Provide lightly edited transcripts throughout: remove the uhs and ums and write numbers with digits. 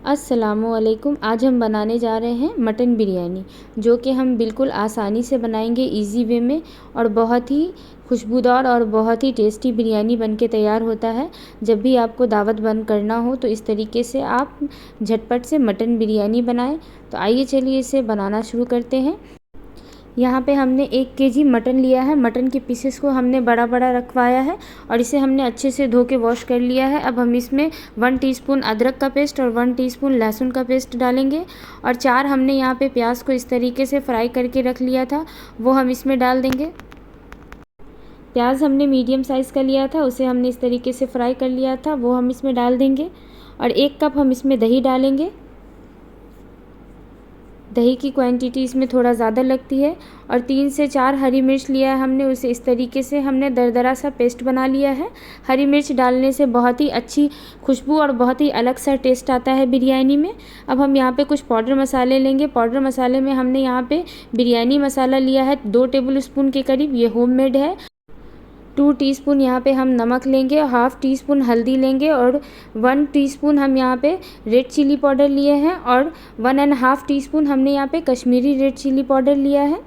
अस्सलामुअलैकुम। आज हम बनाने जा रहे हैं मटन बिरयानी, जो कि हम बिल्कुल आसानी से बनाएंगे इजी वे में, और बहुत ही खुशबूदार और बहुत ही टेस्टी बिरयानी बनके तैयार होता है। जब भी आपको दावत बंद करना हो तो इस तरीके से आप झटपट से मटन बिरयानी बनाएं। तो आइए चलिए इसे बनाना शुरू करते हैं। यहाँ पे हमने 1 केजी मटन लिया है। मटन के पीसेस को हमने बड़ा बड़ा रखवाया है और इसे हमने अच्छे से धो के वॉश कर लिया है। अब हम इसमें 1 टीस्पून अदरक का पेस्ट और 1 टीस्पून लहसुन का पेस्ट डालेंगे, और 4 हमने यहाँ पे प्याज को इस तरीके से फ्राई करके रख लिया था, वो हम इसमें डाल देंगे। प्याज हमने मीडियम साइज़ का लिया था, उसे हमने इस तरीके से फ्राई कर लिया था, वो हम इसमें डाल देंगे। और 1 कप हम इसमें दही डालेंगे। दही की क्वांटिटी इसमें थोड़ा ज़्यादा लगती है। और 3 से 4 हरी मिर्च लिया है हमने, उसे इस तरीके से हमने दरदरा सा पेस्ट बना लिया है। हरी मिर्च डालने से बहुत ही अच्छी खुशबू और बहुत ही अलग सा टेस्ट आता है बिरयानी में। अब हम यहाँ पे कुछ पाउडर मसाले लेंगे। पाउडर मसाले में हमने यहाँ पे बिरयानी मसाला लिया है 2 टेबल स्पून के करीब, ये होममेड है। 2 टीस्पून यहाँ पे हम नमक लेंगे, हाफ़ टी स्पून हल्दी लेंगे, और 1 टीस्पून हम यहाँ पे रेड चिली पाउडर लिए हैं, और 1.5 टीस्पून हमने यहाँ पे कश्मीरी रेड चिली पाउडर लिया है।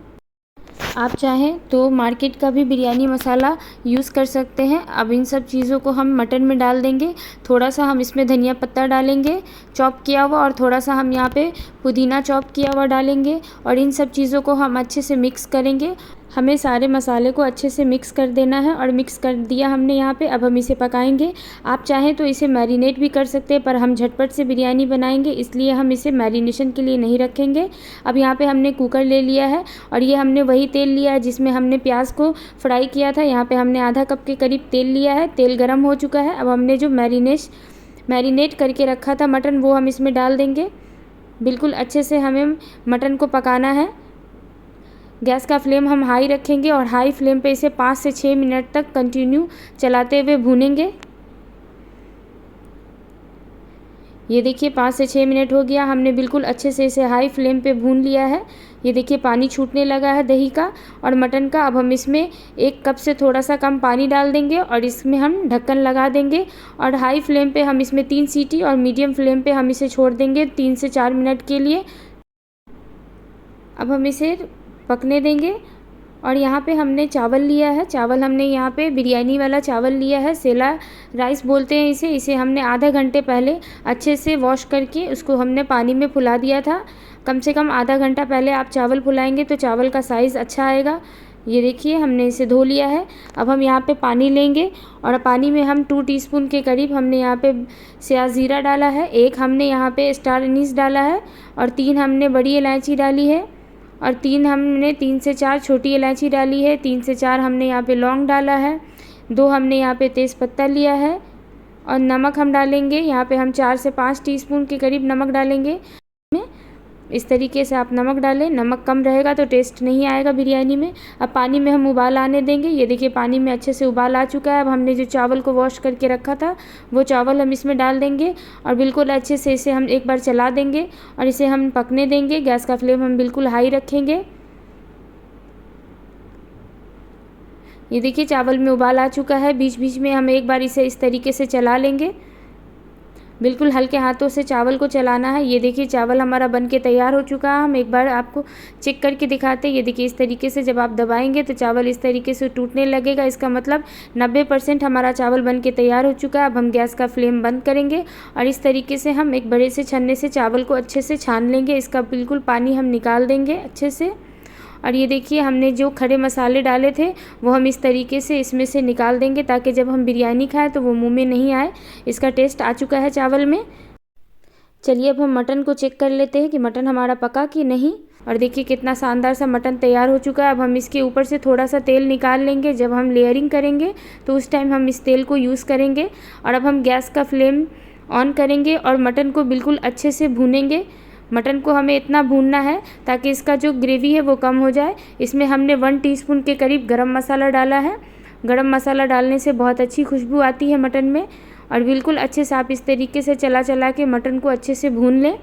आप चाहें तो मार्केट का भी बिरयानी मसाला यूज़ कर सकते हैं। अब इन सब चीज़ों को हम मटन में डाल देंगे। थोड़ा सा हम इसमें धनिया पत्ता डालेंगे चॉप किया हुआ, और थोड़ा सा हम यहाँ पे पुदीना चॉप किया हुआ डालेंगे, और इन सब चीज़ों को हम अच्छे से मिक्स करेंगे। हमें सारे मसाले को अच्छे से मिक्स कर देना है, और मिक्स कर दिया हमने यहाँ पे। अब हम इसे पकाएंगे। आप चाहें तो इसे मैरिनेट भी कर सकते हैं, पर हम झटपट से बिरयानी बनाएंगे इसलिए हम इसे मैरिनेशन के लिए नहीं रखेंगे। अब यहाँ पे हमने कुकर ले लिया है, और ये हमने वही तेल लिया है जिसमें हमने प्याज को फ्राई किया था। यहाँ पे हमने आधा कप के करीब तेल लिया है। तेल गर्म हो चुका है। अब हमने जो मैरिनेट करके रखा था मटन, वो हम इसमें डाल देंगे। बिल्कुल अच्छे से हमें मटन को पकाना है। गैस का फ्लेम हम हाई रखेंगे, और हाई फ्लेम पे इसे 5 से 6 मिनट तक कंटिन्यू चलाते हुए भूनेंगे। ये देखिए 5 से 6 मिनट हो गया, हमने बिल्कुल अच्छे से इसे हाई फ्लेम पे भून लिया है। ये देखिए पानी छूटने लगा है दही का और मटन का। अब हम इसमें 1 कप से थोड़ा सा कम पानी डाल देंगे, और इसमें हम ढक्कन लगा देंगे, और हाई फ्लेम पे हम इसमें 3 सीटी और मीडियम फ्लेम पे हम इसे छोड़ देंगे 3 से 4 मिनट के लिए। अब हम इसे पकने देंगे। और यहाँ पे हमने चावल लिया है। चावल हमने यहाँ पे बिरयानी वाला चावल लिया है, सेला राइस बोलते हैं इसे। इसे हमने आधा घंटे पहले अच्छे से वॉश करके उसको हमने पानी में फुला दिया था। कम से कम आधा घंटा पहले आप चावल फुलाएंगे तो चावल का साइज़ अच्छा आएगा। ये देखिए हमने इसे धो लिया है। अब हम यहाँ पे पानी लेंगे, और पानी में हम 2 टीस्पून के करीब हमने यहाँ पे स्याह ज़ीरा डाला है, 1 हमने यहाँ पे स्टार एनीस डाला है, और 3 हमने बड़ी इलायची डाली है, और 3 से 4 छोटी इलायची डाली है, 3 से 4 हमने यहाँ पे लौंग डाला है, 2 हमने यहाँ पे तेज़पत्ता लिया है, और नमक हम डालेंगे। यहाँ पे हम 4 से 5 टीस्पून के करीब नमक डालेंगे। इस तरीके से आप नमक डालें, नमक कम रहेगा तो टेस्ट नहीं आएगा बिरयानी में। अब पानी में हम उबाल आने देंगे। ये देखिए पानी में अच्छे से उबाल आ चुका है। अब हमने जो चावल को वॉश करके रखा था वो चावल हम इसमें डाल देंगे, और बिल्कुल अच्छे से इसे हम एक बार चला देंगे, और इसे हम पकने देंगे। गैस का फ्लेम हम बिल्कुल हाई रखेंगे। ये देखिए चावल में उबाल आ चुका है। बीच बीच में हम एक बार इसे इस तरीके से चला लेंगे। बिल्कुल हल्के हाथों से चावल को चलाना है। ये देखिए चावल हमारा बनके तैयार हो चुका है। हम एक बार आपको चेक करके दिखाते हैं। ये देखिए इस तरीके से जब आप दबाएंगे तो चावल इस तरीके से टूटने लगेगा। इसका मतलब 90% हमारा चावल बनके तैयार हो चुका है। अब हम गैस का फ्लेम बंद करेंगे, और इस तरीके से हम एक बड़े से छन्ने से चावल को अच्छे से छान लेंगे। इसका बिल्कुल पानी हम निकाल देंगे अच्छे से। और ये देखिए हमने जो खड़े मसाले डाले थे वो हम इस तरीके से इसमें से निकाल देंगे, ताकि जब हम बिरयानी खाएं तो वो मुंह में नहीं आए। इसका टेस्ट आ चुका है चावल में। चलिए अब हम मटन को चेक कर लेते हैं कि मटन हमारा पका कि नहीं। और देखिए कितना शानदार सा मटन तैयार हो चुका है। अब हम इसके ऊपर से थोड़ा सा तेल निकाल लेंगे। जब हम लेयरिंग करेंगे तो उस टाइम हम इस तेल को यूज़ करेंगे। और अब हम गैस का फ्लेम ऑन करेंगे और मटन को बिल्कुल अच्छे से भूनेंगे। मटन को हमें इतना भूनना है ताकि इसका जो ग्रेवी है वो कम हो जाए। इसमें हमने 1 टीस्पून के करीब गरम मसाला डाला है। गरम मसाला डालने से बहुत अच्छी खुशबू आती है मटन में। और बिल्कुल अच्छे से आप इस तरीके से चला चला के मटन को अच्छे से भून लें।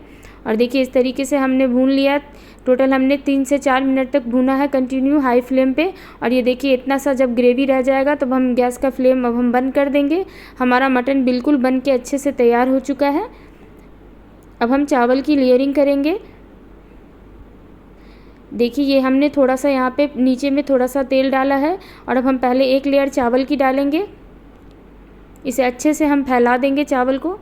और देखिए इस तरीके से हमने भून लिया। टोटल हमने 3 से 4 मिनट तक भूना है कंटिन्यू हाई फ्लेम पे। और ये देखिए इतना सा जब ग्रेवी रह जाएगा तब हम गैस का फ्लेम अब हम बंद कर देंगे। हमारा मटन बिल्कुल बन के अच्छे से तैयार हो चुका है। अब हम चावल की लेयरिंग करेंगे। देखिए ये हमने थोड़ा सा यहाँ पे नीचे में थोड़ा सा तेल डाला है और अब हम पहले एक लेयर चावल की डालेंगे। इसे अच्छे से हम फैला देंगे चावल को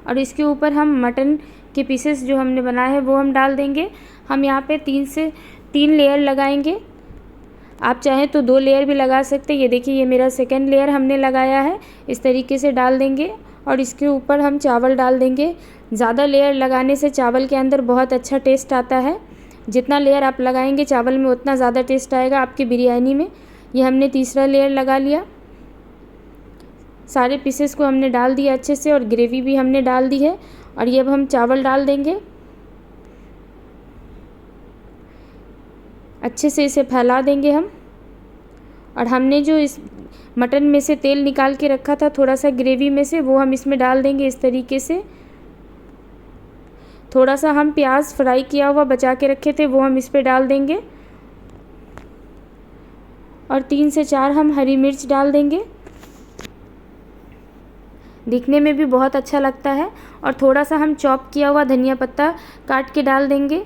और इसके ऊपर हम मटन के पीसेस जो हमने बनाए हैं वो हम डाल देंगे। हम यहाँ पे 3 लेयर लगाएंगे। आप चाहें तो 2 लेयर भी लगा सकते हैं। ये देखिए ये मेरा सेकंड लेयर हमने लगाया है। इस तरीके से डाल देंगे और इसके ऊपर हम चावल डाल देंगे। ज़्यादा लेयर लगाने से चावल के अंदर बहुत अच्छा टेस्ट आता है। जितना लेयर आप लगाएंगे चावल में उतना ज़्यादा टेस्ट आएगा आपकी बिरयानी में। ये हमने तीसरा लेयर लगा लिया। सारे पीसेस को हमने डाल दिया अच्छे से और ग्रेवी भी हमने डाल दी है और ये अब हम चावल डाल देंगे। अच्छे से इसे फैला देंगे हम और हमने जो इस मटन में से तेल निकाल के रखा था थोड़ा सा ग्रेवी में से, वो हम इसमें डाल देंगे इस तरीके से। थोड़ा सा हम प्याज फ्राई किया हुआ बचा के रखे थे वो हम इस पे डाल देंगे और 3 से 4 हम हरी मिर्च डाल देंगे। दिखने में भी बहुत अच्छा लगता है। और थोड़ा सा हम चॉप किया हुआ धनिया पत्ता काट के डाल देंगे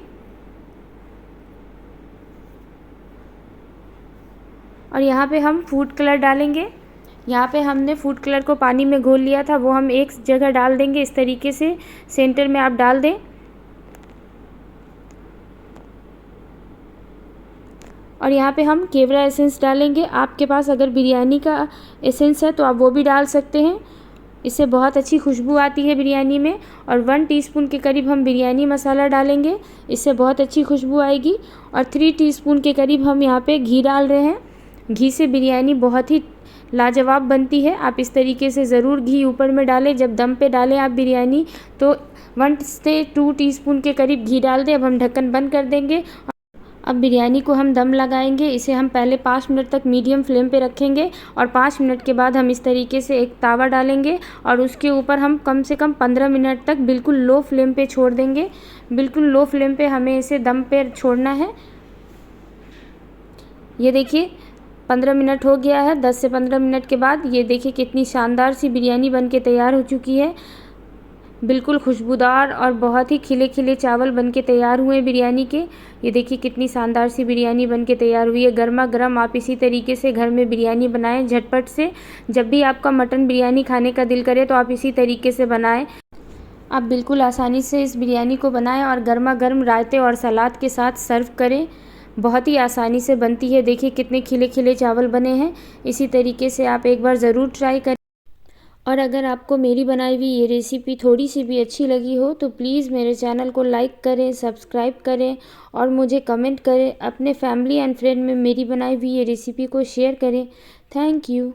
और यहाँ पे हम फूड कलर डालेंगे। यहाँ पे हमने फूड कलर को पानी में घोल लिया था वो हम एक जगह डाल देंगे। इस तरीके से सेंटर में आप डाल दें और यहाँ पे हम केवड़ा एसेंस डालेंगे। आपके पास अगर बिरयानी का एसेंस है तो आप वो भी डाल सकते हैं। इससे बहुत अच्छी खुशबू आती है बिरयानी में। और 1 टीस्पून के करीब हम बिरयानी मसाला डालेंगे, इससे बहुत अच्छी खुशबू आएगी। और 3 टीस्पून के करीब हम यहाँ पे घी डाल रहे हैं। घी से बिरयानी बहुत ही लाजवाब बनती है। आप इस तरीके से ज़रूर घी ऊपर में डालें। जब दम पे डालें आप बिरयानी तो 1 से 2 टीस्पून के करीब घी डाल दें। अब हम ढक्कन बंद कर देंगे। अब बिरयानी को हम दम लगाएंगे। इसे हम पहले 5 मिनट तक मीडियम फ्लेम पे रखेंगे और 5 मिनट के बाद हम इस तरीके से एक तावा डालेंगे और उसके ऊपर हम कम से कम 15 मिनट तक बिल्कुल लो फ्लेम पे छोड़ देंगे। बिल्कुल लो फ्लेम पे हमें इसे दम पे छोड़ना है। ये देखिए 15 मिनट हो गया है। 10 से 15 मिनट के बाद ये देखिए कितनी शानदार सी बिरयानी बन के तैयार हो चुकी है। बिल्कुल खुशबूदार और बहुत ही खिले खिले चावल बन के तैयार हुए बिरयानी के। ये देखिए कितनी शानदार सी बिरयानी बन के तैयार हुई है। गर्मा गर्म आप इसी तरीके से घर में बिरयानी बनाएं झटपट से। जब भी आपका मटन बिरयानी खाने का दिल करे तो आप इसी तरीके से बनाएं। आप बिल्कुल आसानी से इस बिरयानी को बनाएं और गर्मा गर्म रायते और सलाद के साथ सर्व करें। बहुत ही आसानी से बनती है। देखिए कितने खिले खिले चावल बने हैं। इसी तरीके से आप एक बार ज़रूर ट्राई करें। और अगर आपको मेरी बनाई हुई ये रेसिपी थोड़ी सी भी अच्छी लगी हो तो प्लीज़ मेरे चैनल को लाइक करें, सब्सक्राइब करें और मुझे कमेंट करें। अपने फैमिली एंड फ्रेंड में मेरी बनाई हुई ये रेसिपी को शेयर करें। Thank you.